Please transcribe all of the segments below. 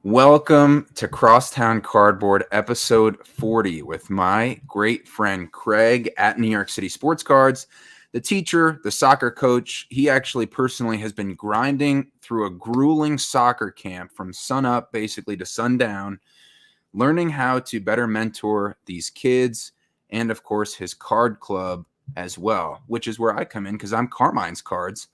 Welcome to Crosstown Cardboard, episode 40, with my great friend Craig at New York City Sports Cards, the teacher, the soccer coach. He actually personally has been grinding through a grueling soccer camp from sun up basically to sundown, learning how to better mentor these kids and, of course, his card club as well, which is where I come in because I'm Carmine's Cards,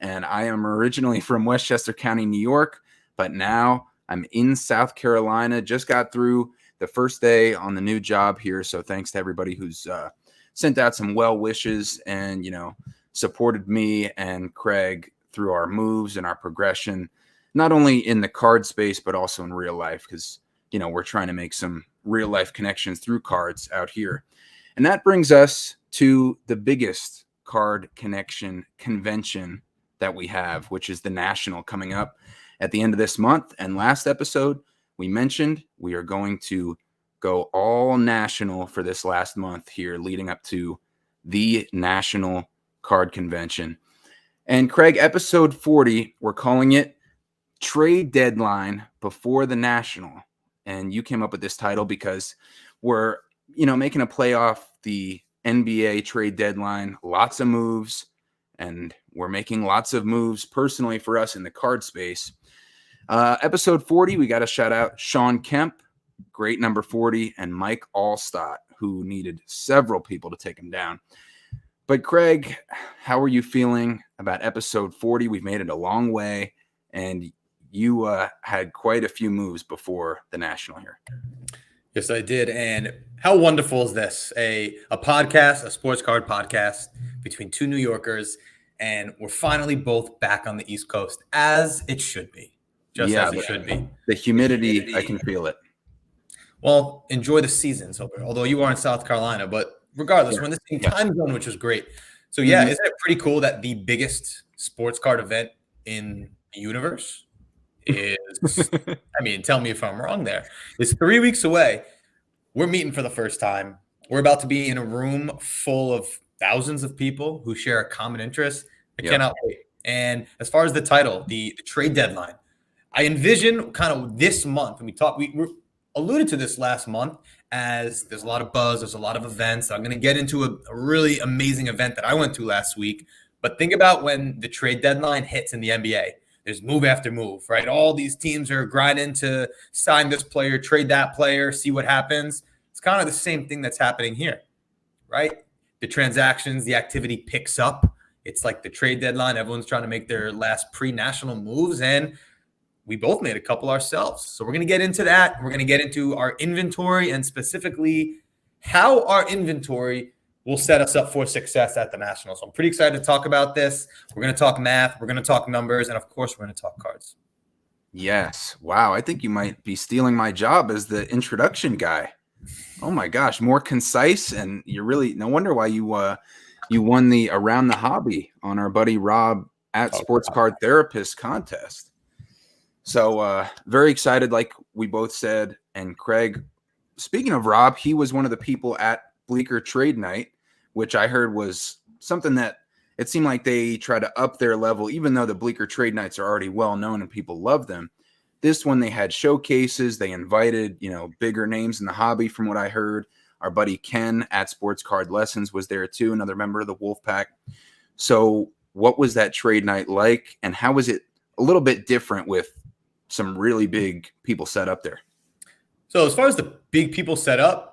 and I am originally from Westchester County, New York, but now I'm in South Carolina. Just got through the first day on the new job here. So thanks to everybody who's sent out some well wishes and, supported me and Craig through our moves and our progression, not only in the card space, but also in real life. Because, we're trying to make some real life connections through cards out here. And that brings us to the biggest card connection convention that we have, which is the National coming up at the end of this month. And last episode, we mentioned we are going to go all national for this last month here, leading up to the National Card Convention. And Craig, episode 40, we're calling it Trade Deadline Before the National. And you came up with this title because we're, making a play off the NBA trade deadline, lots of moves, and we're making lots of moves personally for us in the card space. Episode 40, we got to shout out Sean Kemp, great number 40, and Mike Allstott, who needed several people to take him down. But Craig, how are you feeling about episode 40? We've made it a long way, and you had quite a few moves before the National here. Yes, I did. And how wonderful is this? A podcast, a sports card podcast between two New Yorkers, and we're finally both back on the East Coast, as it should be. As it should be. The humidity, I can feel it. Well, enjoy the seasons, although you are in South Carolina. But regardless, we're in the same time zone, which is great. So, isn't it pretty cool that the biggest sports card event in the universe is, tell me if I'm wrong there, is 3 weeks away. We're meeting for the first time. We're about to be in a room full of thousands of people who share a common interest. I cannot wait. And as far as the title, the trade deadline, I envision kind of this month, and we alluded to this last month, as there's a lot of buzz, there's a lot of events. I'm going to get into a really amazing event that I went to last week. But think about when the trade deadline hits in the NBA. There's move after move, right? All these teams are grinding to sign this player, trade that player, see what happens. It's kind of the same thing that's happening here, right? The transactions, the activity picks up. It's like the trade deadline. Everyone's trying to make their last pre-national moves, and we both made a couple ourselves. So we're going to get into that. We're going to get into our inventory and specifically how our inventory will set us up for success at the National. So I'm pretty excited to talk about this. We're going to talk math. We're going to talk numbers. And, of course, we're going to talk cards. Yes. Wow. I think you might be stealing my job as the introduction guy. Oh, my gosh. More concise. And you're really – no wonder why you won the Around the Hobby on our buddy Rob at Sports Card Therapist contest. So very excited, like we both said. And Craig, speaking of Rob, he was one of the people at Bleecker Trade Night, which I heard was something that it seemed like they try to up their level, even though the Bleecker Trade Nights are already well known and people love them. This one, they had showcases. They invited, bigger names in the hobby from what I heard. Our buddy Ken at Sports Card Lessons was there too, another member of the Wolfpack. So what was that trade night like, and how was it a little bit different with some really big people set up there? So as far as the big people set up,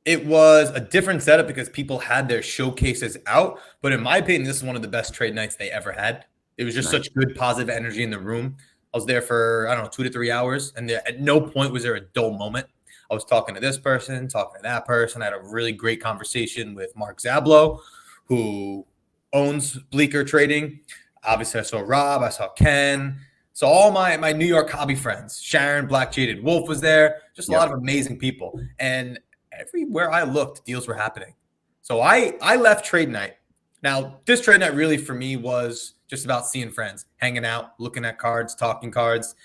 it was a different setup because people had their showcases out. But in my opinion, this is one of the best trade nights they ever had. It was just such good positive energy in the room. I was there for, 2 to 3 hours, and at no point was there a dull moment. I was talking to this person, talking to that person. I had a really great conversation with Mark Zablo, who owns Bleecker Trading. Obviously, I saw Rob. I saw Ken. So all my New York hobby friends, Sharon, Black Jaded Wolf was there. Just a lot of amazing people. And everywhere I looked, deals were happening. So I left trade night. Now, this trade night really for me was just about seeing friends, hanging out, looking at cards, talking cards.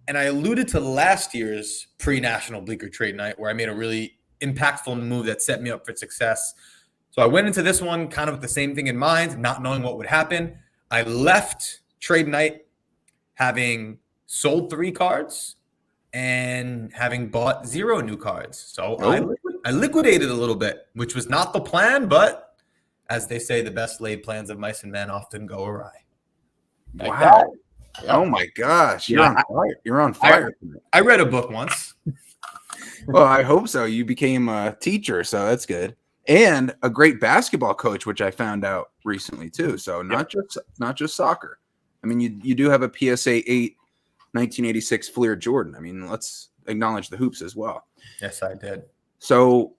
And I alluded to last year's pre-national Bleecker Trade Night where I made a really impactful move that set me up for success. So I went into this one kind of with the same thing in mind, not knowing what would happen. I left trade night having sold 3 cards and having bought 0 new cards. So Oh, I liquidated a little bit, which was not the plan, but as they say, the best laid plans of mice and men often go awry. Like that. wow. Yeah. Oh my gosh. Yeah, You're on fire. You're on fire. I read a book once. Well, I hope so. You became a teacher, so that's good. And a great basketball coach, which I found out recently too. So not just soccer. I mean, you do have a PSA 8 1986 Fleer Jordan. I mean, let's acknowledge the hoops as well. Yes, I did. So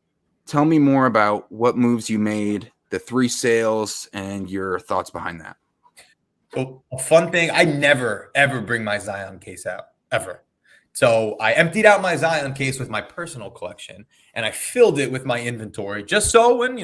tell me more about what moves you made, the 3 sales, and your thoughts behind that. So a fun thing, I never, ever bring my Zion case out, ever. So I emptied out my Zion case with my personal collection, and I filled it with my inventory, just so when,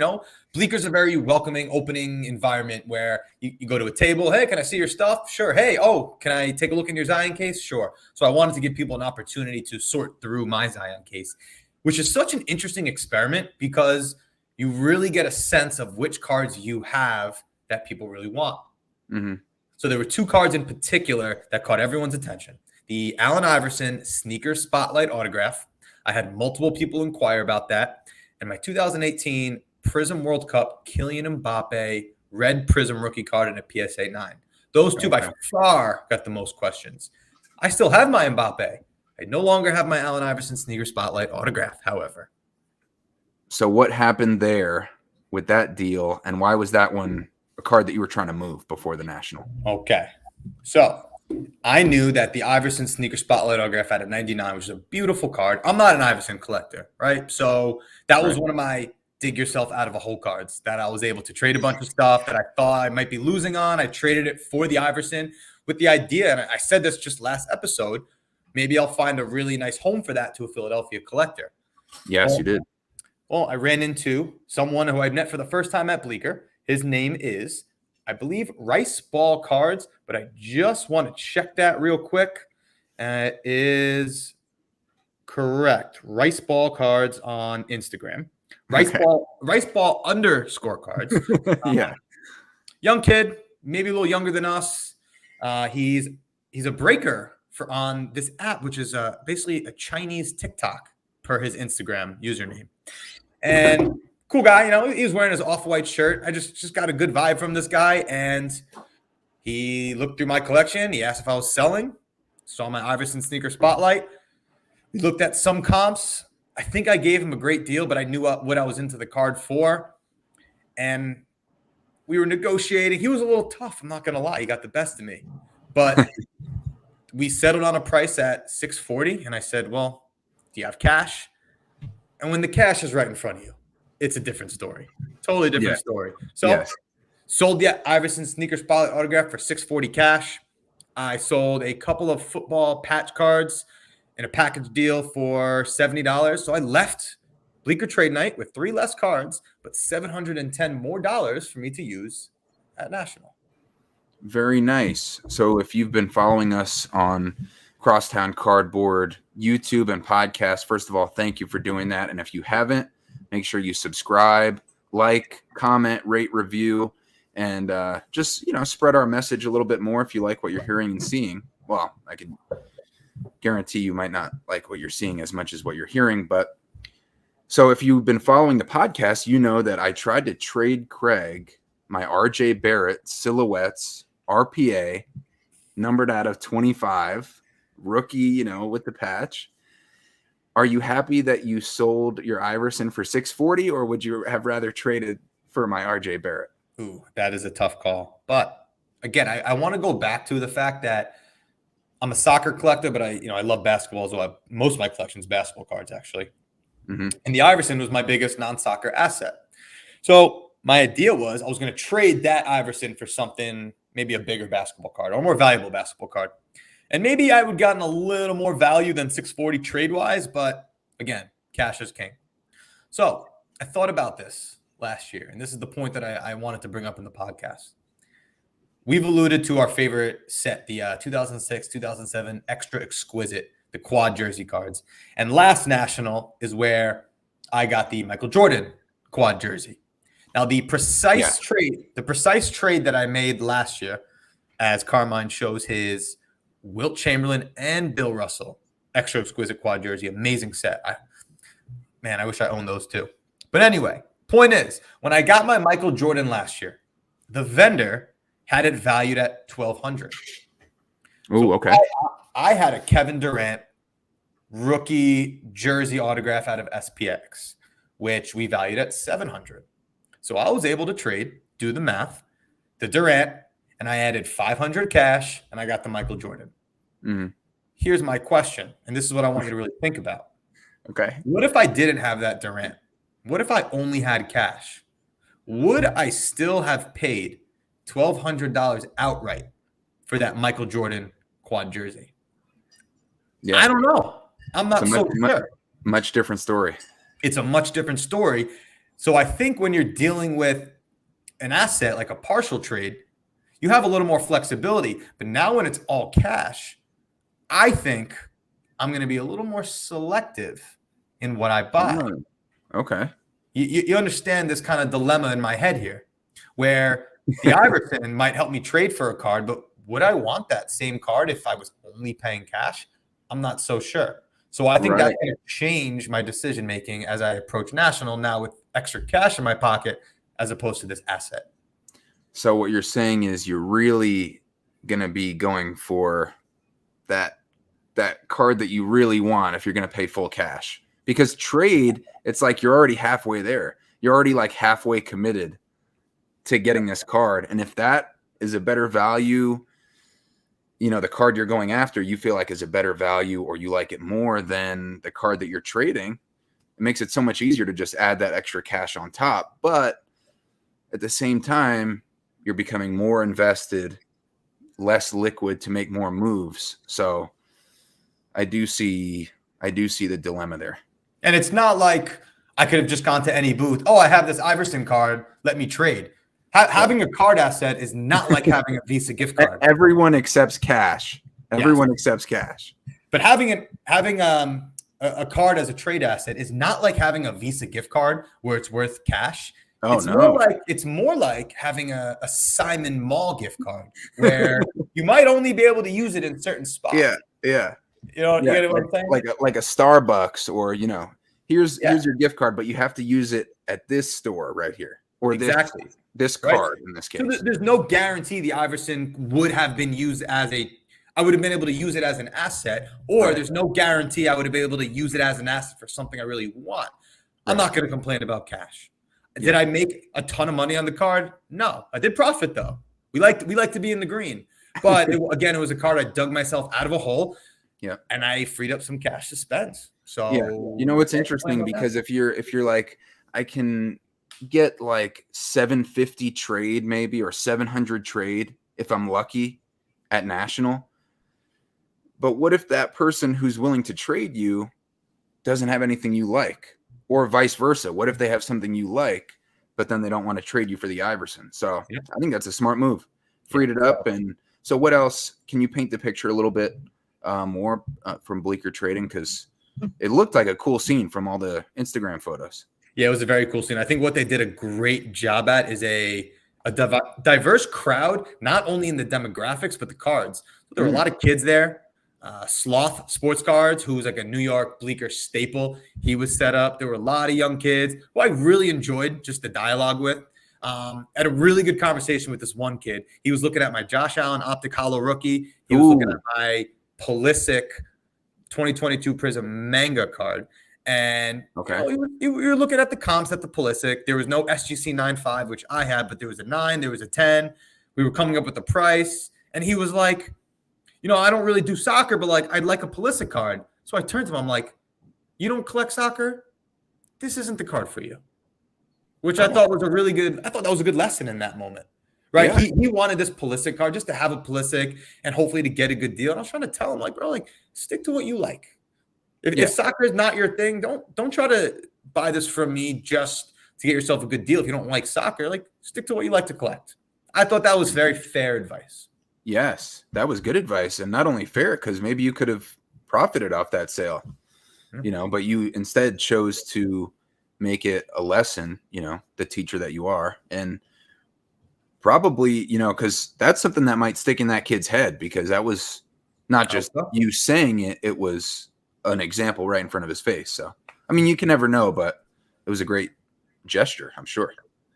Bleecker's a very welcoming, opening environment where you go to a table. Hey, can I see your stuff? Sure. Hey, can I take a look in your Zion case? Sure. So I wanted to give people an opportunity to sort through my Zion case, which is such an interesting experiment because you really get a sense of which cards you have that people really want. Mm-hmm. So there were 2 cards in particular that caught everyone's attention. The Allen Iverson Sneaker Spotlight autograph. I had multiple people inquire about that. And my 2018 Prism World Cup Kylian Mbappe red Prism rookie card in a PSA 9. Those 2 by far got the most questions. I still have my Mbappe. I no longer have my Allen Iverson Sneaker Spotlight autograph, however. So what happened there with that deal, and why was that one a card that you were trying to move before the National? Okay. So I knew that the Iverson Sneaker Spotlight autograph at a 99, which is a beautiful card. I'm not an Iverson collector, right? So that was one of my dig yourself out of a hole cards that I was able to trade a bunch of stuff that I thought I might be losing on. I traded it for the Iverson with the idea, and I said this just last episode, maybe I'll find a really nice home for that to a Philadelphia collector. Yes, you did. Well, I ran into someone who I met for the first time at Bleecker. His name is, I believe, Rice Ball Cards, but I just want to check that real quick. It is correct. Rice Ball Cards on Instagram. Rice Ball underscore cards. Yeah. Young kid, maybe a little younger than us. He's a breaker on this app, which is basically a Chinese TikTok per his Instagram username. And cool guy, he was wearing his off-white shirt. I just got a good vibe from this guy, and he looked through my collection. He asked if I was selling. Saw my Iverson Sneaker Spotlight. We looked at some comps. I think I gave him a great deal, but I knew what I was into the card for. And we were negotiating. He was a little tough. I'm not going to lie. He got the best of me. But we settled on a price at $640. And I said, well, do you have cash? And when the cash is right in front of you, it's a different story. Totally different story. So sold the Iverson Sneaker Spotlight autograph for $640 cash. I sold a couple of football patch cards in a package deal for $70. So I left Bleecker Trade Night with 3 less cards, but $710 more for me to use at National. Very nice. So if you've been following us on Crosstown Cardboard YouTube and podcast, first of all, thank you for doing that. And if you haven't, make sure you subscribe, like, comment, rate, review, and just spread our message a little bit more if you like what you're hearing and seeing. Well, I can guarantee you might not like what you're seeing as much as what you're hearing, but so if you've been following the podcast, you know that I tried to trade Craig my RJ Barrett silhouettes RPA numbered out of 25 rookie, with the patch. Are you happy that you sold your Iverson for $640, or would you have rather traded for my RJ Barrett? Ooh, that is a tough call. But again, I want to go back to the fact that I'm a soccer collector, but I love basketball as well. Most of my collection is basketball cards, actually. Mm-hmm. And the Iverson was my biggest non-soccer asset. So my idea was I was going to trade that Iverson for something, maybe a bigger basketball card or a more valuable basketball card. And maybe I would have gotten a little more value than $640 trade-wise, but again, cash is king. So I thought about this last year, and this is the point that I wanted to bring up in the podcast. We've alluded to our favorite set, the 2006, 2007 Extra Exquisite, the quad jersey cards. And last National is where I got the Michael Jordan quad jersey. Now, the precise trade that I made last year, as Carmine shows his Wilt Chamberlain and Bill Russell, extra exquisite quad jersey, amazing set. I wish I owned those too. But anyway, point is, when I got my Michael Jordan last year, the vendor had it valued at $1,200. Oh, okay. I had a Kevin Durant rookie jersey autograph out of SPX, which we valued at $700. So I was able to trade, do the math, the Durant, and I added $500 cash, and I got the Michael Jordan. Mm-hmm. Here's my question, and this is what I want you to really think about. Okay. What if I didn't have that Durant? What if I only had cash? Would I still have paid $1,200 outright for that Michael Jordan quad jersey? Yeah. I don't know. I'm not so sure. Much different story. It's a much different story. So I think when you're dealing with an asset like a partial trade, you have a little more flexibility. But now when it's all cash, I think I'm going to be a little more selective in what I buy. Okay. You understand this kind of dilemma in my head here, where the Iverson might help me trade for a card, but would I want that same card if I was only paying cash? I'm not so sure. So I think that's going to change my decision making as I approach National now with extra cash in my pocket as opposed to this asset. So what you're saying is you're really going to be going for that card that you really want if you're going to pay full cash. Because trade, it's like you're already halfway there. You're already like halfway committed to getting this card. And if that is a better value, the card you're going after, you feel like is a better value or you like it more than the card that you're trading, it makes it so much easier to just add that extra cash on top. But at the same time, you're becoming more invested, less liquid to make more moves. So I do see the dilemma there. And it's not like I could have just gone to any booth. Oh, I have this Iverson card. Let me trade. Having a card asset is not like having a Visa gift card. Everyone accepts cash. Everyone accepts cash. But having a card as a trade asset is not like having a Visa gift card where it's worth cash. It's more like having a Simon Mall gift card where you might only be able to use it in certain spots. Yeah. You know what I'm saying? Like a Starbucks or, here's your gift card, but you have to use it at this store right here. Or this card in this case. So there's no guarantee the Iverson would have been used I would have been able to use it as an asset, or there's no guarantee I would have been able to use it as an asset for something I really want. I'm not going to complain about cash. Did I make a ton of money on the card? No, I did profit though. We like to be in the green, but it was a card I dug myself out of a hole. Yeah, and I freed up some cash to spend. So it's interesting because if you're like, I can get like 750 trade maybe or 700 trade if I'm lucky at National. But what if that person who's willing to trade you doesn't have anything you like, or vice versa? What if they have something you like, but then they don't want to trade you for the Iverson? So I think that's a smart move. Freed it up. And so what else? Can you paint the picture a little bit more from Bleecker Trading? Because it looked like a cool scene from all the Instagram photos. Yeah, it was a very cool scene. I think what they did a great job at is a diverse crowd, not only in the demographics, but the cards. There were a lot of kids there. Sloth Sports Cards, who's like a New York Bleecker staple. He was set up. There were a lot of young kids who I really enjoyed just the dialogue with. Had a really good conversation with this one kid. He was looking at my Josh Allen Optic Hollow rookie. He was looking at my Pulisic 2022 Prism Manga card. And we were looking at the comps at the Pulisic. There was no SGC 9.5, which I had, but there was a 9, there was a 10. We were coming up with the price. And he was like, I don't really do soccer, but like I'd like a Pulisic card. So I turned to him, I'm like, you don't collect soccer? This isn't the card for you. Which I thought was that was a good lesson in that moment. Right? Yeah. He wanted this Pulisic card just to have a Pulisic and hopefully to get a good deal. And I was trying to tell him, like, bro, like, stick to what you like. If soccer is not your thing, don't try to buy this from me just to get yourself a good deal. If you don't like soccer, like, stick to what you like to collect. I thought that was very fair advice. Yes, that was good advice, and not only fair because maybe you could have profited off that sale, but you instead chose to make it a lesson, the teacher that you are, and probably, because that's something that might stick in that kid's head because that was not just you saying it; it was an example right in front of his face. So, I mean, you can never know, but it was a great gesture, I'm sure.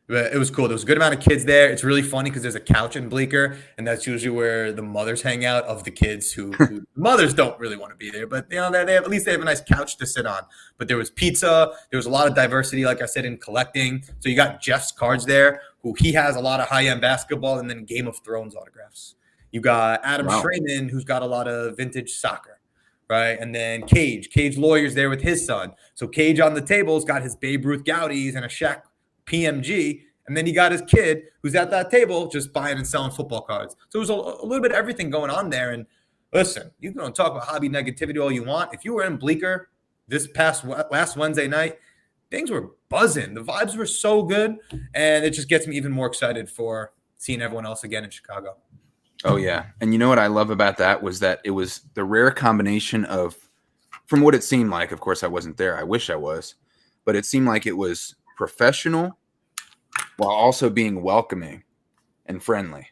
It was cool. There was a good amount of kids there. It's really funny because there's a couch in Bleecker, and that's usually where the mothers hang out of the kids who mothers don't really want to be there, but they have, at least they have a nice couch to sit on. But there was pizza. There was a lot of diversity, like I said, in collecting. So you got Jeff's cards there, who he has a lot of high-end basketball and then Game of Thrones autographs. You got Adam Schraman, who's got a lot of vintage soccer, right? And then Cage Lawyer's there with his son. So Cage on the table's got his Babe Ruth Goudies and a Shaq PMG, and then he got his kid who's at that table just buying and selling football cards. So it was a little bit of everything going on there. And listen, you can talk about hobby negativity all you want. If you were in Bleecker this last Wednesday night, things were buzzing. The vibes were so good, and it just gets me even more excited for seeing everyone else again in Chicago. Oh, yeah. And you know what I love about that was that it was the rare combination of, from what it seemed like, of course I wasn't there, I wish I was, but it seemed like it was professional while also being welcoming and friendly,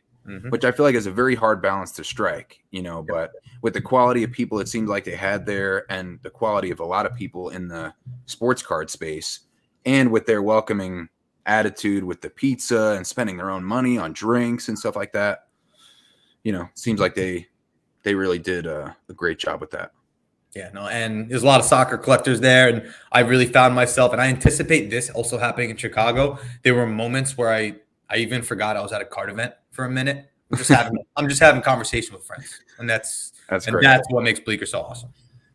which I feel like is a very hard balance to strike, but with the quality of people it seemed like they had there and the quality of a lot of people in the sports card space, and with their welcoming attitude with the pizza and spending their own money on drinks and stuff like that, seems like they really did a great job with that. Yeah, no, and there's a lot of soccer collectors there, and I really found myself, and I anticipate this also happening in Chicago. There were moments where I even forgot I was at a card event for a minute. I'm just having conversation with friends, and that's great. That's what makes Bleecker so awesome.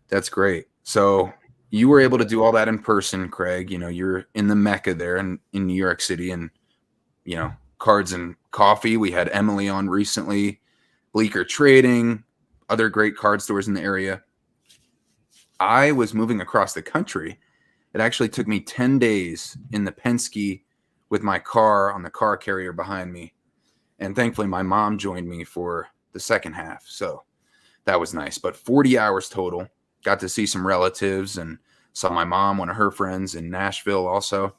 That's great. So you were able to do all that in person, Craig. You're in the Mecca there in New York City, and cards and coffee. We had Emily on recently, Bleecker Trading, other great card stores in the area. I was moving across the country. It actually took me 10 days in the Penske with my car on the car carrier behind me. And thankfully, my mom joined me for the second half. So that was nice. But 40 hours total. Got to see some relatives and saw my mom, one of her friends in Nashville also.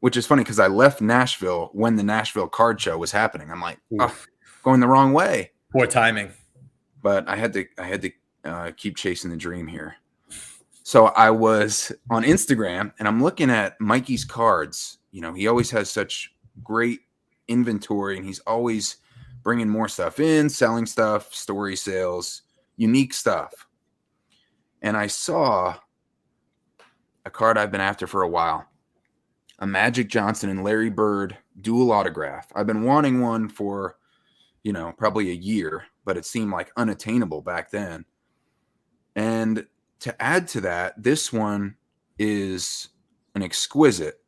Which is funny because I left Nashville when the Nashville card show was happening. I'm like, going the wrong way. Poor timing. But I had to keep chasing the dream here. So I was on Instagram and I'm looking at Mikey's cards. He always has such great inventory and he's always bringing more stuff in, selling stuff, story sales, unique stuff. And I saw a card I've been after for a while, a Magic Johnson and Larry Bird dual autograph. I've been wanting one for, probably a year, but it seemed like unattainable back then. And to add to that, this one is an exquisite,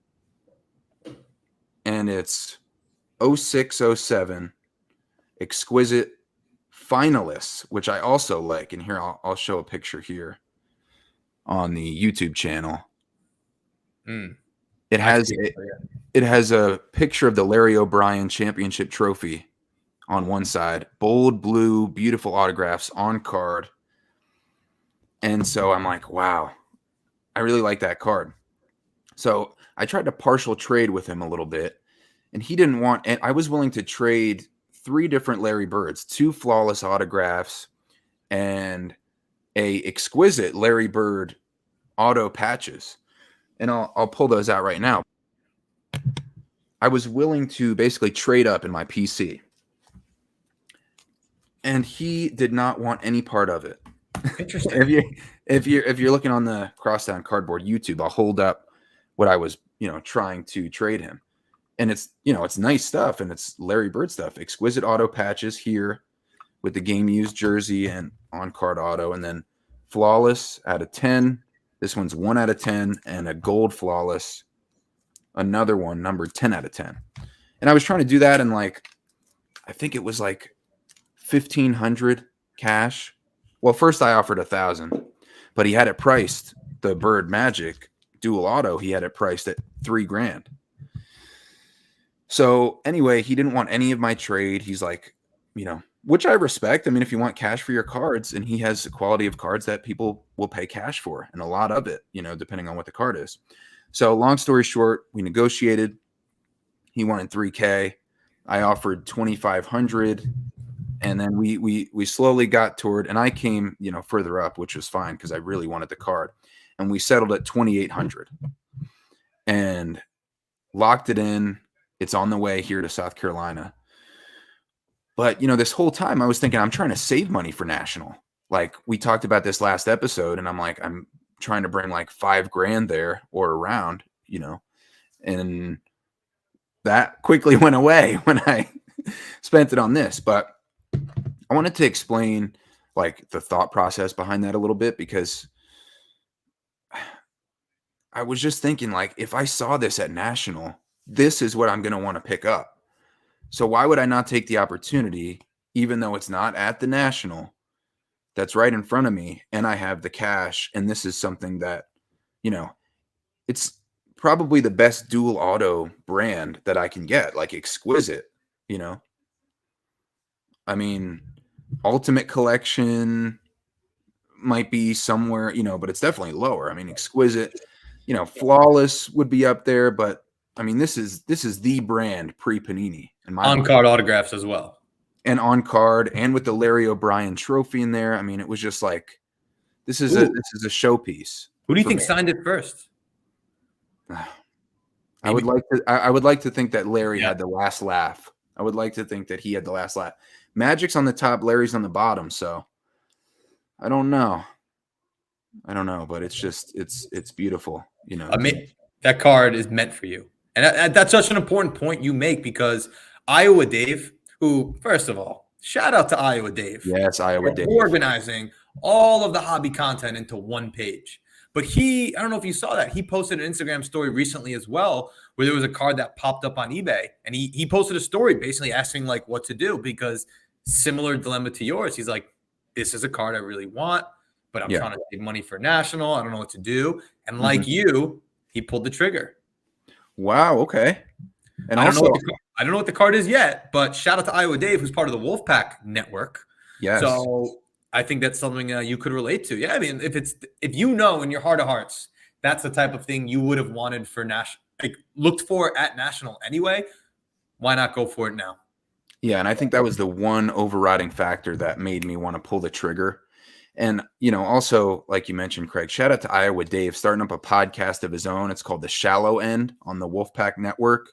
and it's 0607 exquisite finalists, which I also like. And here I'll show a picture here on the YouTube channel. It has a picture of the Larry O'Brien Championship Trophy on one side, bold blue, beautiful autographs on card. And so I'm like, wow, I really like that card. So I tried to partial trade with him a little bit, and he didn't want, and I was willing to trade 3 different Larry Birds, 2 flawless autographs, and a exquisite Larry Bird auto patches. And I'll pull those out right now. I was willing to basically trade up in my PC. And he did not want any part of it. Interesting. if you're looking on the Crosstown Cardboard YouTube, I'll hold up what I was, trying to trade him. And it's, it's nice stuff and it's Larry Bird stuff. Exquisite auto patches here with the game used jersey and on card auto, and then flawless out of 10. This one's 1 out of 10, and a gold flawless, another one numbered 10 out of 10. And I was trying to do that in I think it was like 1,500 cash. Well, first I offered 1,000, but he had it priced, the Bird Magic dual auto, he had it priced at $3,000. So anyway, he didn't want any of my trade. He's like, which I respect. I mean, if you want cash for your cards, and he has the quality of cards that people will pay cash for, and a lot of it, depending on what the card is. So long story short, we negotiated. He wanted $3,000. I offered $2,500. And then we slowly got toward, and I came, further up, which was fine because I really wanted the card. And we settled at 2,800 and locked it in. It's on the way here to South Carolina. But, this whole time I was thinking I'm trying to save money for national. Like we talked about this last episode, and I'm like, I'm trying to bring like $5,000 there or around, and that quickly went away when I spent it on this. But I wanted to explain like the thought process behind that a little bit, because I was just thinking, like, if I saw this at national, this is what I'm going to want to pick up. So why would I not take the opportunity, even though it's not at the national, that's right in front of me, and I have the cash, and this is something that, it's probably the best dual auto brand that I can get, like exquisite, I mean, Ultimate Collection might be somewhere, but it's definitely lower. I mean, exquisite, flawless would be up there, but I mean, this is the brand pre-Panini, in my on card autographs as well, and on card, and with the Larry O'Brien trophy in there. I mean, it was just like this is a showpiece. Who do you think signed it first? I would like to think that Larry had the last laugh. I would like to think that he had the last laugh. Magic's on the top, Larry's on the bottom, so I don't know, but it's just it's beautiful, That card is meant for you, and that's such an important point you make, because Iowa Dave, who, first of all, shout out to Iowa Dave. Yes, Iowa Dave, organizing all of the hobby content into one page. But I don't know if you saw that, he posted an Instagram story recently as well, where there was a card that popped up on eBay, and he posted a story basically asking like what to do, because similar dilemma to yours. He's like, this is a card I really want, but I'm trying to save money for national. I don't know what to do. And like you, he pulled the trigger. Wow. Okay. And I don't know what the card is yet, but shout out to Iowa Dave, who's part of the Wolfpack network. Yes. So I think that's something you could relate to. Yeah. I mean, if in your heart of hearts, that's the type of thing you would have wanted for national, like looked for at national anyway, why not go for it now? Yeah. And I think that was the one overriding factor that made me want to pull the trigger. And, also, like you mentioned, Craig, shout out to Iowa Dave, starting up a podcast of his own. It's called The Shallow End on the Wolfpack Network.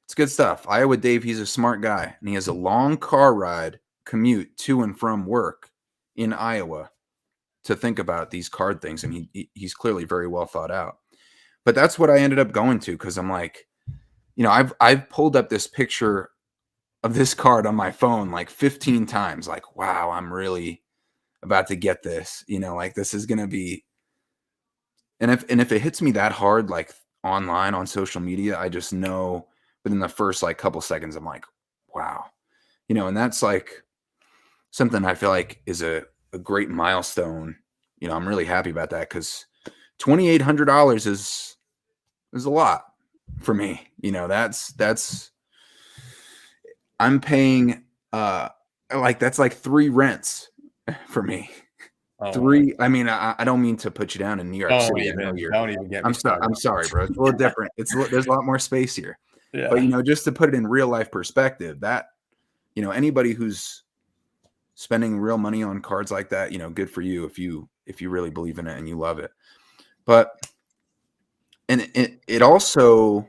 It's good stuff. Iowa Dave, he's a smart guy, and he has a long car ride commute to and from work in Iowa to think about these card things, and he's clearly very well thought out. But that's what I ended up going to, because I'm like, I've pulled up this picture of this card on my phone like 15 times. Like, wow, I'm really about to get this. Like this is gonna be. And if it hits me that hard, like online on social media, I just know within the first like couple seconds, I'm like, wow, and that's like something I feel like is a great milestone. I'm really happy about that, because $2,800 is a lot for me. That's I'm paying like that's like 3 rents for me. Oh, 3. I mean, I don't mean to put you down in New York City. Don't even get me started. I'm sorry, bro. It's a little different. There's a lot more space here. Yeah. But just to put it in real life perspective, that anybody who's spending real money on cards like that, good for you if you really believe in it and you love it. But and it also,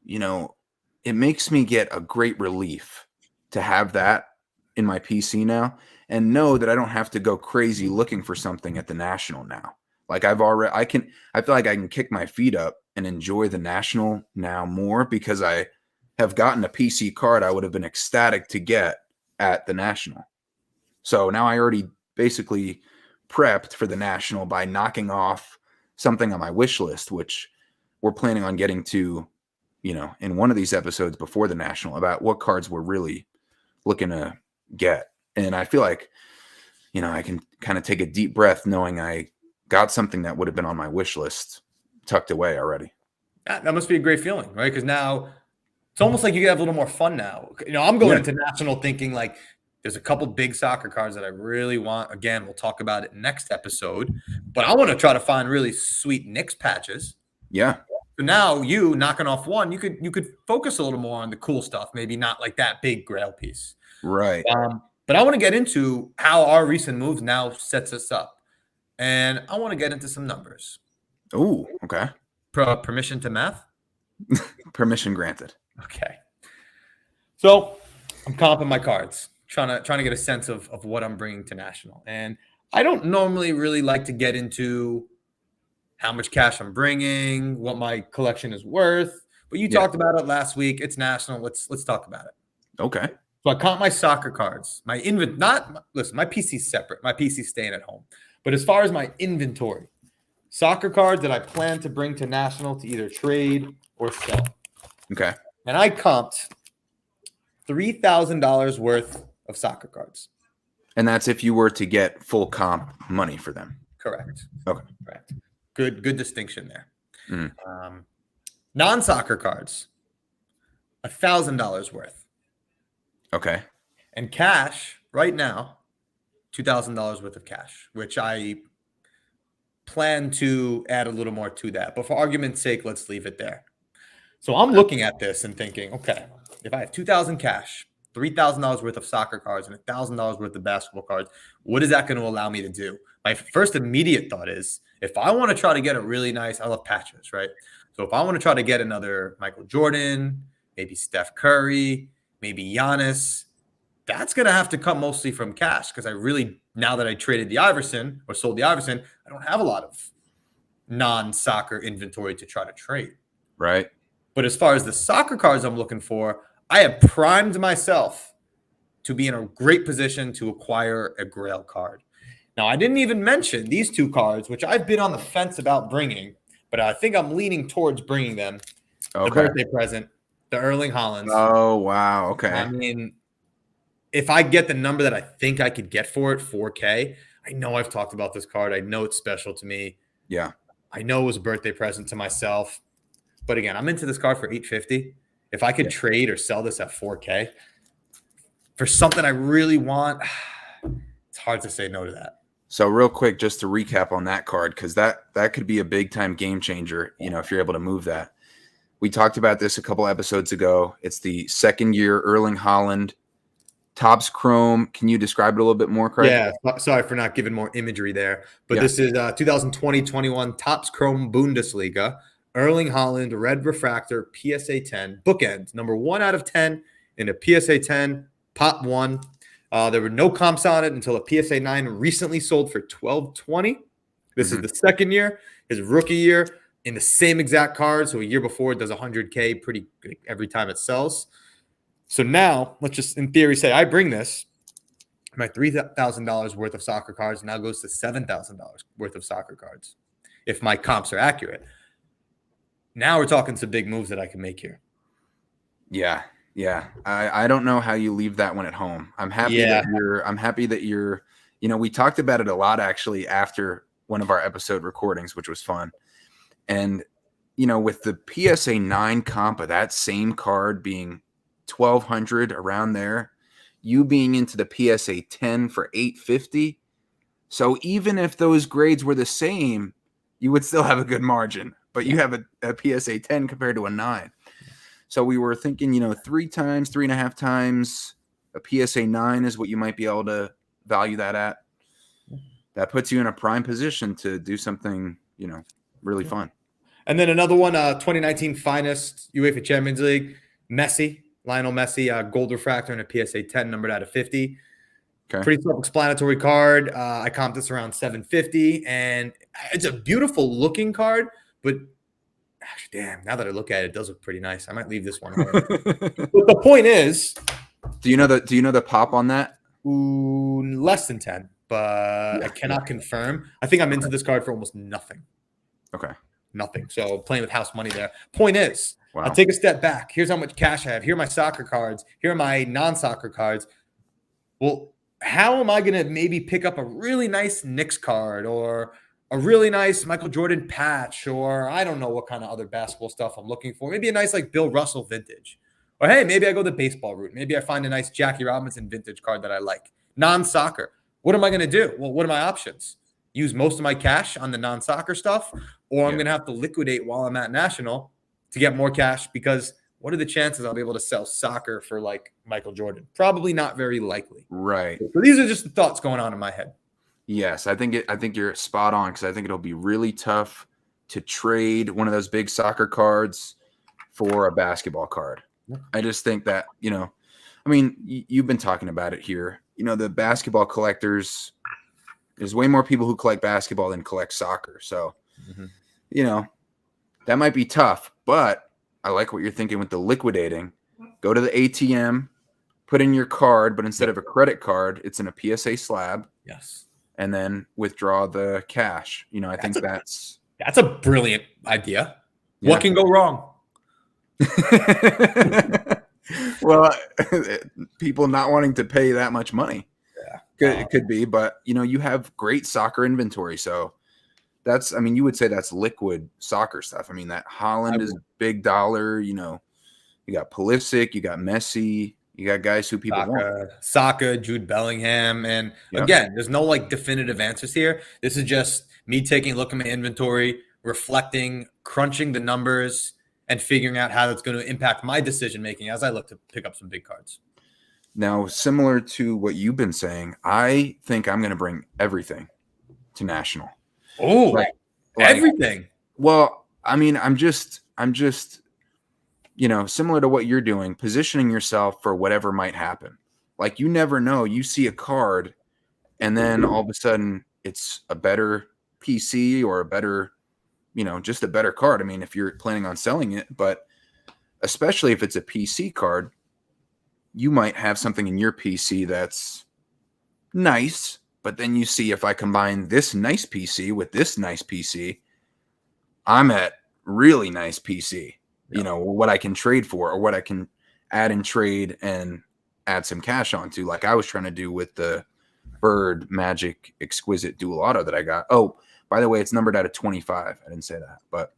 it makes me get a great relief to have that in my PC now, and know that I don't have to go crazy looking for something at the national now. Like I feel like I can kick my feet up and enjoy the national now more, because I have gotten a PC card I would have been ecstatic to get at the national. So now I already basically prepped for the national by knocking off something on my wish list, which we're planning on getting to, in one of these episodes before the national, about what cards we're really looking to get. And I feel like, I can kind of take a deep breath knowing I got something that would have been on my wish list tucked away already. That must be a great feeling, right? Because now it's almost like you have a little more fun now. I'm going into national thinking like there's a couple big soccer cards that I really want. Again, we'll talk about it next episode. But I want to try to find really sweet Knicks patches. Yeah. So now you knocking off one, you could focus a little more on the cool stuff. Maybe not like that big Grail piece. Right. But I want to get into how our recent moves now sets us up. And I want to get into some numbers. Ooh, okay. Permission to math? Permission granted. Okay. So I'm comping my cards, trying to get a sense of what I'm bringing to national. And I don't normally really like to get into how much cash I'm bringing, what my collection is worth. But you talked about it last week. It's national. Let's talk about it. Okay. So I comp my soccer cards. My PC's separate. My PC's staying at home. But as far as my inventory, soccer cards that I plan to bring to national to either trade or sell. Okay. And I comped $3,000 worth of soccer cards. And that's if you were to get full comp money for them. Correct. Okay. Correct. Good distinction there. Mm. Non-soccer cards, $1,000 worth. Okay. And cash right now, $2,000 worth of cash, which I plan to add a little more to that. But for argument's sake, let's leave it there. So I'm looking at this and thinking, okay, if I have $2,000 cash, $3,000 worth of soccer cards, and $1,000 worth of basketball cards, what is that going to allow me to do? My first immediate thought is, if I want to try to get a really nice, I love patches, right? So if I want to try to get another Michael Jordan, maybe Steph Curry, maybe Giannis, that's going to have to come mostly from cash because now that I traded the Iverson or sold the Iverson, I don't have a lot of non-soccer inventory to try to trade. Right. But as far as the soccer cards I'm looking for, I have primed myself to be in a great position to acquire a Grail card. Now, I didn't even mention these two cards, which I've been on the fence about bringing, but I think I'm leaning towards bringing them. Okay. The birthday present, the Erling Haalands. Oh, wow. Okay. I mean, if I get the number that I think I could get for it, 4K, I know I've talked about this card. I know it's special to me. Yeah. I know it was a birthday present to myself. But again, I'm into this card for $850. If I could trade or sell this at 4K for something I really want, it's hard to say no to that. So real quick, just to recap on that card, because that could be a big time game changer, if you're able to move that. We talked about this a couple episodes ago. It's the second year Erling Haaland, Topps Chrome. Can you describe it a little bit more, Craig? Yeah, sorry for not giving more imagery there. But this is 2020-21 Topps Chrome Bundesliga. Erling Haaland, red refractor, PSA 10, bookend, number 1 out of 10 in a PSA 10, pop 1. There were no comps on it until a PSA 9 recently sold for $1,220. This is the second year, his rookie year, in the same exact card. So a year before, it does $100K pretty good every time it sells. So now, let's just, in theory, say I bring this. My $3,000 worth of soccer cards now goes to $7,000 worth of soccer cards, if my comps are accurate. Now we're talking some big moves that I can make here. Yeah. I don't know how you leave that one at home. I'm happy that you're, we talked about it a lot actually after one of our episode recordings, which was fun. And, with the PSA 9 comp of that same card being 1,200 around there, you being into the PSA 10 for 850. So even if those grades were the same, you would still have a good margin. But you have a PSA 10 compared to a 9. So we were thinking, 3.5 times a PSA 9 is what you might be able to value that at. That puts you in a prime position to do something, really fun. And then another one, 2019 finest UEFA Champions League, Lionel Messi, gold refractor and a PSA 10 numbered out of 50. Okay. Pretty self-explanatory card. I comped this around 750, and it's a beautiful looking card. But actually, damn, now that I look at it, it does look pretty nice. I might leave this one away. But the point is, do you know the pop on that? Less than 10, but I cannot confirm. I think I'm into this card for almost nothing. Okay. Nothing. So playing with house money there. Point is, I'll take a step back. Here's how much cash I have. Here are my soccer cards. Here are my non-soccer cards. Well, how am I going to maybe pick up a really nice Knicks card or a really nice Michael Jordan patch, or I don't know what kind of other basketball stuff I'm looking for. Maybe a nice like Bill Russell vintage. Or hey, maybe I go the baseball route. Maybe I find a nice Jackie Robinson vintage card that I like. Non-soccer. What am I going to do? Well, what are my options? Use most of my cash on the non-soccer stuff, or I'm going to have to liquidate while I'm at National to get more cash because what are the chances I'll be able to sell soccer for like Michael Jordan? Probably not very likely. Right. So these are just the thoughts going on in my head. Yes, I think you're spot on, because I think it'll be really tough to trade one of those big soccer cards for a basketball card. I just think that, I mean, you've been talking about it here. The basketball collectors, there's way more people who collect basketball than collect soccer. So, that might be tough, but I like what you're thinking with the liquidating. Go to the ATM, put in your card, but instead of a credit card, it's in a PSA slab. Yes. And then withdraw the cash. I think that's a brilliant idea. Yeah. What can go wrong? Well, people not wanting to pay that much money. Yeah. It could be, but you have great soccer inventory. So you would say that's liquid soccer stuff. I mean, that Holland is big dollar, you got Pulisic, you got Messi, you got guys who people want. Saka, Jude Bellingham. And again, there's no like definitive answers here. This is just me taking a look at my inventory, reflecting, crunching the numbers, and figuring out how that's going to impact my decision-making as I look to pick up some big cards. Now, similar to what you've been saying, I think I'm going to bring everything to National. Oh, everything. Well, I mean, I'm just similar to what you're doing, positioning yourself for whatever might happen. Like, you never know. You see a card, and then all of a sudden it's a better PC or a better, just a better card. I mean, if you're planning on selling it, but especially if it's a PC card, you might have something in your PC that's nice, but then you see, if I combine this nice PC with this nice PC, I'm at really nice PC. What I can trade for, or what I can add and trade and add some cash onto, like I was trying to do with the Bird Magic Exquisite Dual Auto that I got. Oh, by the way, it's numbered out of 25. I didn't say that. But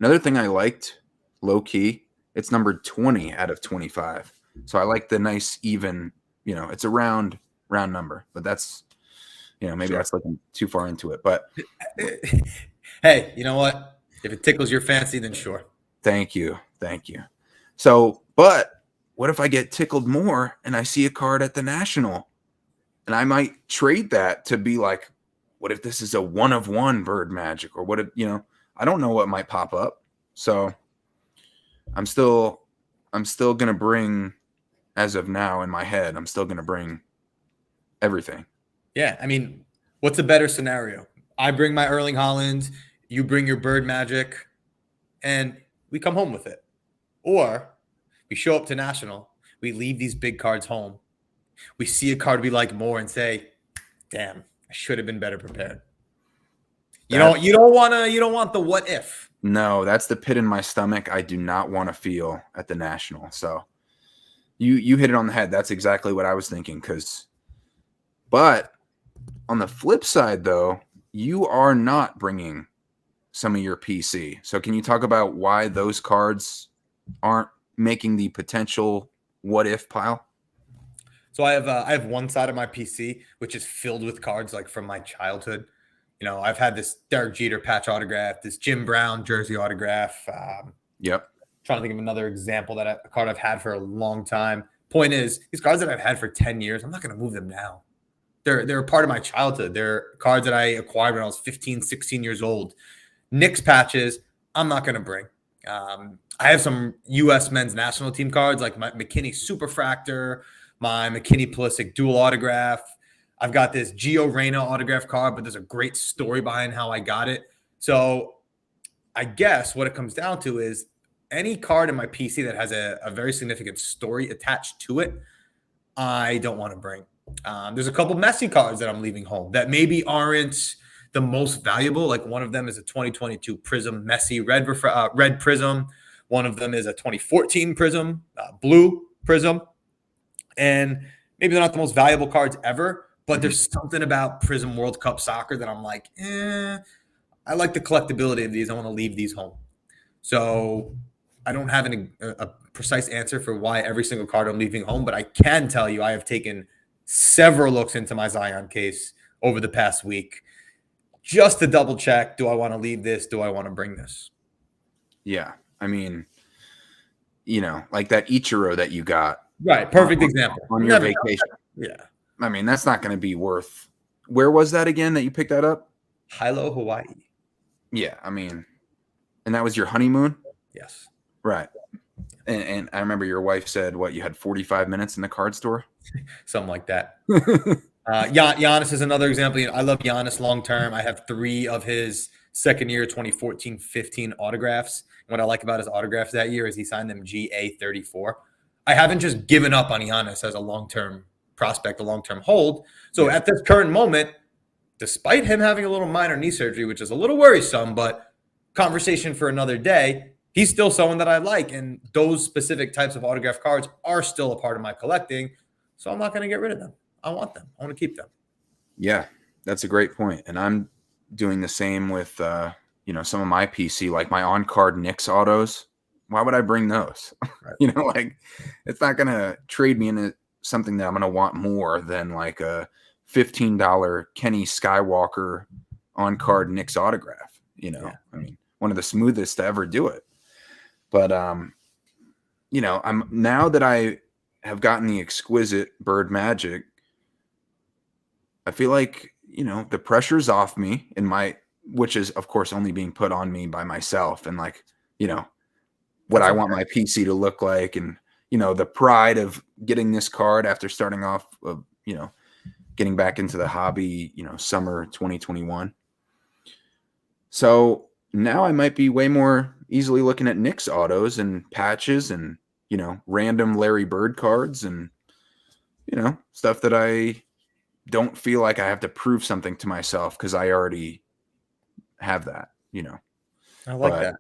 another thing I liked, low key, it's numbered 20 out of 25. So I like the nice even, it's a round number, but that's, maybe that's looking too far into it. But hey, you know what? If it tickles your fancy, then sure. Thank you. So, but what if I get tickled more and I see a card at the National, and I might trade that to be like, what if this is a 1-of-1 Bird Magic, or what if, I don't know what might pop up. So I'm still going to bring, as of now in my head, I'm still going to bring everything. Yeah. I mean, what's a better scenario? I bring my Erling Haaland, you bring your Bird Magic, and we come home with it. Or we show up to National, we leave these big cards home, we see a card we like more and say, damn, I should have been better prepared. You don't want the what if. No, that's the pit in my stomach I do not want to feel at the National. So you hit it on the head. That's exactly what I was thinking. But on the flip side, though, you are not bringing some of your PC. So can you talk about why those cards aren't making the potential what if pile? So I have one side of my PC which is filled with cards like from my childhood. I've had this Derek Jeter patch autograph, this Jim Brown jersey autograph. Yep. Trying to think of another example a card I've had for a long time. Point is, these cards that I've had for 10 years, I'm not going to move them now. They're a part of my childhood. They're cards that I acquired when I was 15, 16 years old. Knicks patches, I'm not going to bring. I have some U.S. men's national team cards, like my McKinney Superfractor, my McKinney Pulisic dual autograph. I've got this Gio Reyna autograph card, but there's a great story behind how I got it. So I guess what it comes down to is any card in my PC that has a very significant story attached to it, I don't want to bring. There's a couple Messi cards that I'm leaving home that maybe aren't the most valuable. Like one of them is a 2022 Prism Messi red Prism. One of them is a 2014 Prism, blue Prism. And maybe they're not the most valuable cards ever, but there's something about Prism World Cup soccer that I'm like, I like the collectability of these. I want to leave these home. So I don't have a precise answer for why every single card I'm leaving home, but I can tell you I have taken several looks into my Zion case over the past week just to double check, do I want to leave this? Do I want to bring this? Yeah. I mean, like that Ichiro that you got. Right. Perfect example. On your vacation. Yeah. I mean, that's not going to be worth. Where was that again that you picked that up? Hilo, Hawaii. Yeah. I mean, and that was your honeymoon? Yes. Right. And I remember your wife said, what, you had 45 minutes in the card store? Something like that. Giannis is another example. I love Giannis long term. I have 3 of his second year 2014-15 autographs. And what I like about his autographs that year is he signed them GA34. I haven't just given up on Giannis as a long-term prospect, a long-term hold. So at this current moment, despite him having a little minor knee surgery, which is a little worrisome, but conversation for another day, he's still someone that I like. And those specific types of autograph cards are still a part of my collecting. So I'm not going to get rid of them. I want them. I want to keep them. Yeah, that's a great point. And I'm doing the same with, some of my PC, like my on-card Knicks autos. Why would I bring those? Right. Like it's not going to trade me into something that I'm going to want more than like a $15 Kenny Skywalker on-card Knicks autograph. Yeah. I mean, one of the smoothest to ever do it. But, I'm now that I have gotten the exquisite Bird Magic, I feel like, the pressure's off me which is of course only being put on me by myself and like, what I want my PC to look like and, the pride of getting this card after starting off of, getting back into the hobby, summer 2021. So now I might be way more easily looking at Knicks autos and patches and, random Larry Bird cards and, stuff that I don't feel like I have to prove something to myself because I already have that, I like that.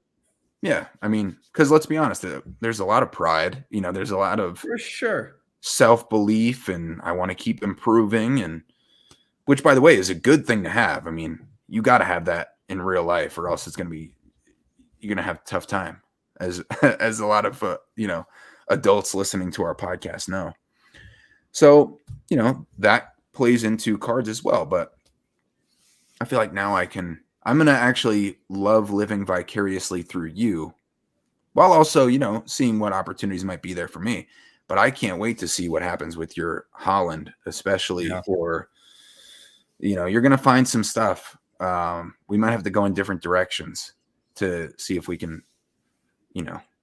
Yeah. I mean, because let's be honest, there's a lot of pride, there's a lot of For sure self-belief and I want to keep improving, and which by the way is a good thing to have. I mean, you got to have that in real life or else you're going to have a tough time as a lot of, adults listening to our podcast know. So, that plays into cards as well, but I feel like now I'm going to actually love living vicariously through you while also, seeing what opportunities might be there for me. But I can't wait to see what happens with your Holland, especially for, you're going to find some stuff. We might have to go in different directions to see if we can,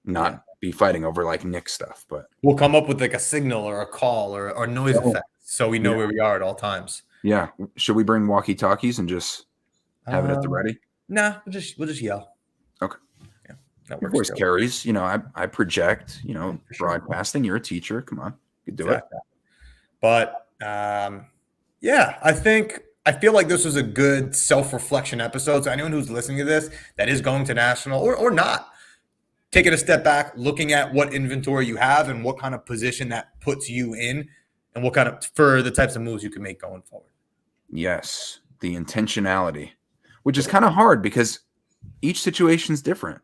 not be fighting over like Nick stuff, but we'll come up with like a signal or a call or noise effect so we know where we are at all times. Yeah. Should we bring walkie-talkies and just have it at the ready? Nah, we'll just yell. Okay. Yeah, that your voice carries. I project. Broadcasting. You're a teacher. Come on, you can do it. But I feel like this was a good self-reflection episode. So anyone who's listening to this that is going to national or not, taking a step back, looking at what inventory you have and what kind of position that puts you in, and what kind of for the types of moves you can make going forward. Yes, the intentionality, which is kind of hard because each situation is different,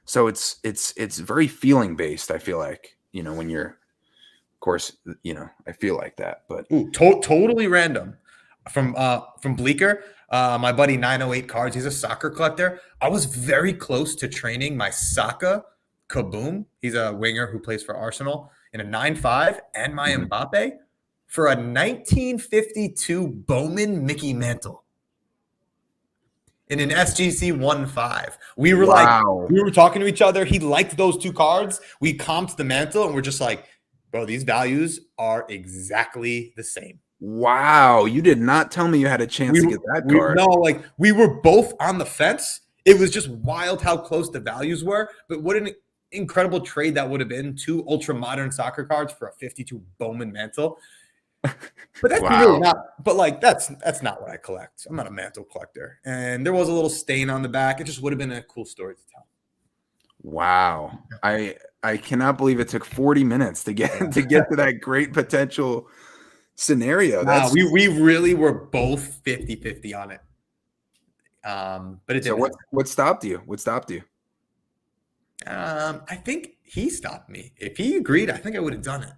so it's very feeling based. I feel like, when you're, of course, I feel like that, but totally random from Bleecker, my buddy 908 Cards. He's a soccer collector. I was very close to training my Saka Kaboom. He's a winger who plays for Arsenal in a 9.5 and my Mbappe for a 1952 Bowman Mickey Mantle in an SGC 1.5. We were we were talking to each other. He liked those 2 cards. We comped the mantle and we're just like, bro, these values are exactly the same. Wow. You did not tell me you had a chance to get that card. No, we were both on the fence. It was just wild how close the values were. But what an incredible trade that would have been. 2 ultra modern soccer cards for a 52 Bowman Mantle. But that's really not. But that's not what I collect. I'm not a mantle collector. And there was a little stain on the back. It just would have been a cool story to tell. Wow. I cannot believe it took 40 minutes to get to that great potential scenario. We really were both 50-50 on it. But it didn't. So what stopped you? I think he stopped me. If he agreed, I think I would have done it.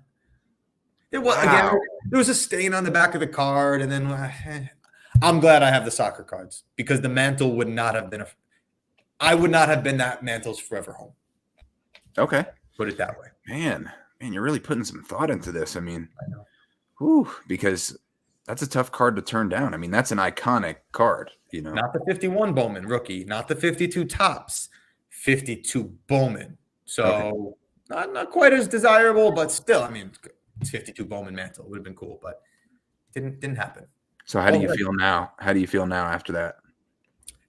There was a stain on the back of the card, and then I'm glad I have the soccer cards because the mantle would not have been I would not have been that mantle's forever home. Okay. Put it that way. Man, you're really putting some thought into this. I mean, I know. because that's a tough card to turn down. I mean, that's an iconic card, Not the 51 Bowman rookie, not the 52 Tops, 52 Bowman. So not quite as desirable, but still, I mean, it's 52 Bowman mantle would have been cool, but didn't happen. So how do you feel now? How do you feel now after that?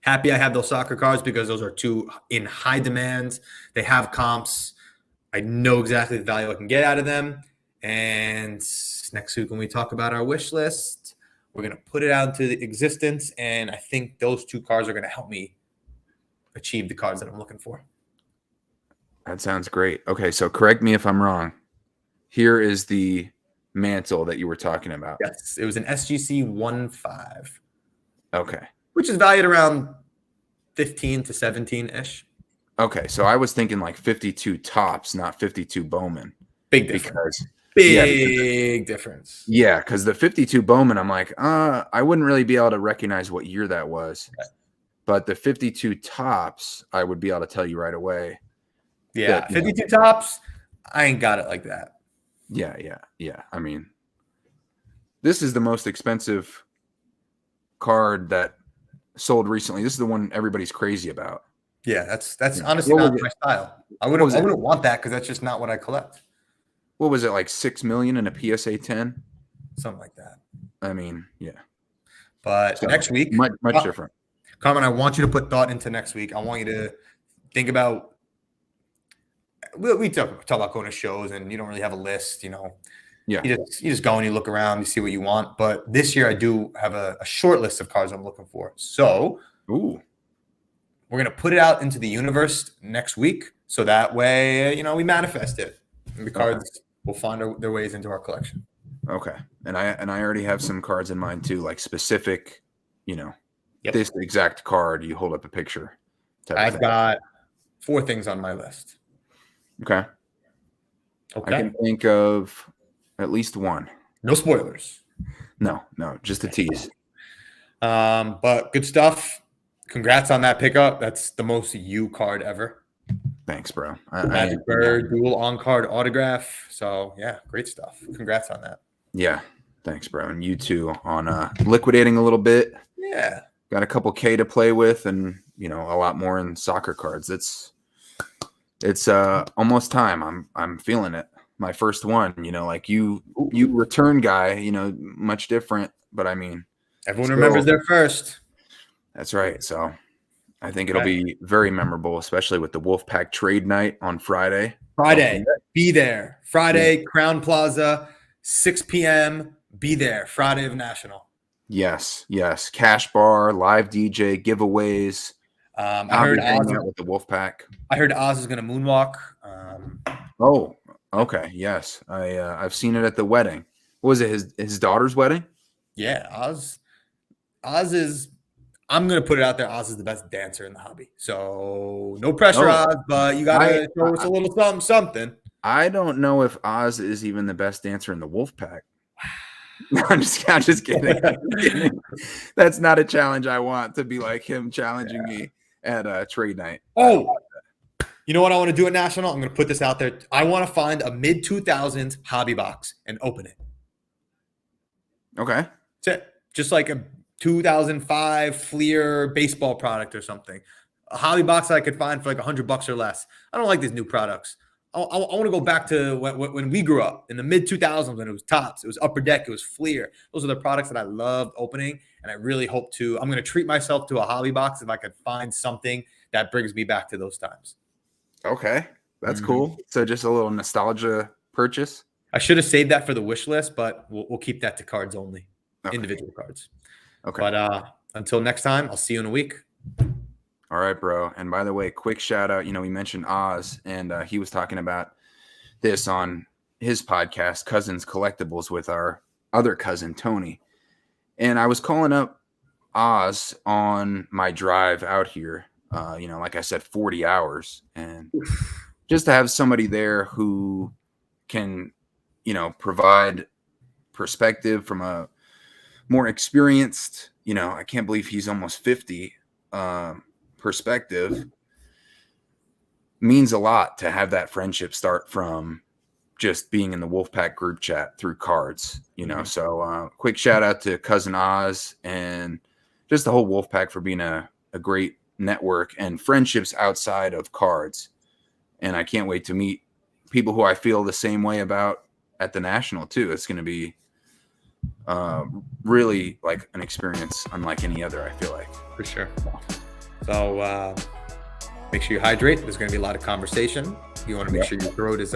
Happy I have those soccer cards because those are two in high demand. They have comps. I know exactly the value I can get out of them. And next week when we talk about our wish list, we're going to put it out into existence. And I think those two cards are going to help me achieve the cards that I'm looking for. That sounds great. Okay, so correct me if I'm wrong. Here is the mantle that you were talking about. Yes, it was an SGC 1.5. Okay. Which is valued around 15 to 17-ish. Okay, so I was thinking like 52 Tops, not 52 Bowman. Big difference. Big difference. Yeah, because the 52 Bowman, I'm like, I wouldn't really be able to recognize what year that was. Okay. But the 52 Tops, I would be able to tell you right away. Yeah, 52 Tops, I ain't got it like that. Yeah. I mean, this is the most expensive card that sold recently. This is the one everybody's crazy about. Yeah, that's honestly not my style. I wouldn't want that because that's just not what I collect. What was it, like 6 million in a PSA 10? Something like that. I mean, yeah. But so, next week, much different. Carmine, I want you to put thought into next week. I want you to think about. We talk about going to shows, and you don't really have a list, Yeah. You just go and you look around, you see what you want. But this year, I do have a short list of cards I'm looking for. So, we're going to put it out into the universe next week, so that way, we manifest it, and the cards will find their ways into our collection. Okay, and I already have some cards in mind too, like specific, this exact card. You hold up a picture. I've got 4 things on my list. Okay. I can think of at least one. No spoilers. No, just a tease. But good stuff. Congrats on that pickup. That's the most you card ever. Thanks, bro. Magic Bird, dual on-card autograph. So, yeah, great stuff. Congrats on that. Yeah, thanks, bro. And you too on liquidating a little bit. Yeah. Got a couple K to play with and, a lot more in soccer cards. It's almost time. I'm feeling it. My first one, like you return guy, much different, but I mean, everyone remembers their first. That's right. So I think it'll be very memorable, especially with the Wolfpack Trade Night on Friday. Be there. Friday, Crown Plaza, 6 p.m. Be there. Friday of National. Yes. Cash bar, live DJ, giveaways. I heard Oz with the Wolfpack. I heard Oz is going to moonwalk. Oh, okay. Yes, I've seen it at the wedding. What was it? His daughter's wedding? Yeah, Oz is. I'm going to put it out there. Oz is the best dancer in the hobby. So no pressure, Oz, but you got to show us a little something. I don't know if Oz is even the best dancer in the Wolfpack. No, I'm just kidding. That's not a challenge I want, to be like him challenging me at a trade night. Oh, you know what I want to do at National? I'm going to put this out there. I want to find a mid-2000s hobby box and open it. Okay. That's it. Just like a 2005 Fleer baseball product or something. A hobby box that I could find for like $100 or less. I don't like these new products. I want to go back to when we grew up in the mid-2000s when it was Topps, it was Upper Deck, it was Fleer. Those are the products that I loved opening, and I really hope I'm going to treat myself to a hobby box if I could find something that brings me back to those times. Okay, that's cool. So just a little nostalgia purchase. I should have saved that for the wish list, but we'll keep that to cards only, individual cards. Okay. But until next time, I'll see you in a week. All right, bro. And by the way, quick shout out. We mentioned Oz, and he was talking about this on his podcast, Cousins Collectibles, with our other cousin, Tony. And I was calling up Oz on my drive out here, like I said, 40 hours. And just to have somebody there who can, provide perspective from a more experienced, I can't believe he's almost 50, perspective. means a lot to have that friendship start from just being in the Wolfpack group chat through cards, So quick shout out to Cousin Oz and just the whole Wolfpack for being a great network and friendships outside of cards. And I can't wait to meet people who I feel the same way about at the National too. It's going to be really like an experience unlike any other, I feel like. For sure. So make sure you hydrate. There's going to be a lot of conversation. You want to make sure your throat is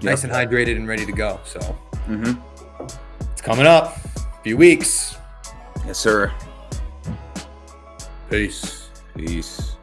nice and hydrated and ready to go. So it's coming up. A few weeks. Yes, sir. Peace. Peace.